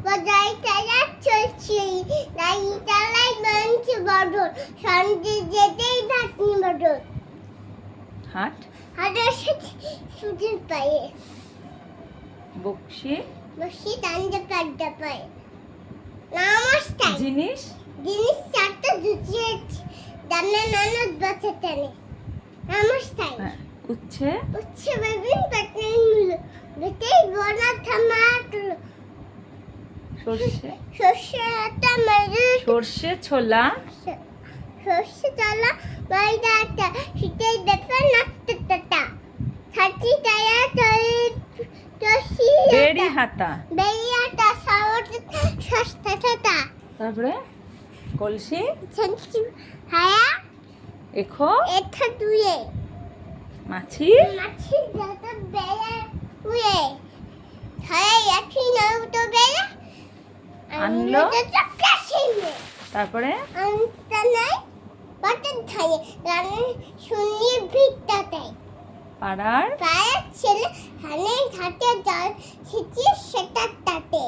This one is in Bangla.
বজায় চালা চলছে নাই চালাই মানুষ বদল সন্ধে যেতেই ঢাকনি বদল হাট হাটের সাথে সুতির পায়ে বকশি বসি টানতে পাড্ডা পায়ে নমস্কার জিনিস জিনিস চারটা জুটিয়ে দানা ননদ বাচ্চা টানে নমস্কার হ্যাঁ, উচ্ছে উচ্ছে বেগুন পাতলা মূলো বেতেই বড়া টমাটো সর্ষে সর্ষে আটা ময়দা সর্ষে ছোলা সর্ষে চালা ময়দা আটা শীতের ব্যাপার নাস্তা ছাতি টায়া তরি টসি বেড়ি হাতা বেরিয়াটা সাওয়াটা সস্তা টাটা তারপরে কলসি ছাতি হায়া এখো এটা দুয়ে মাছি মাছি যত বেলা উয়ে হায়া একই নাও তো বেলা আনলো? কাশিনে তারপরে আনতা নাই বাটন খাইয়ে রানে শুনি ভিটটাতে পাড়ার পায়ের ছেলে হানে ঘাটে জল ছিটিয়ে সেটা তাতে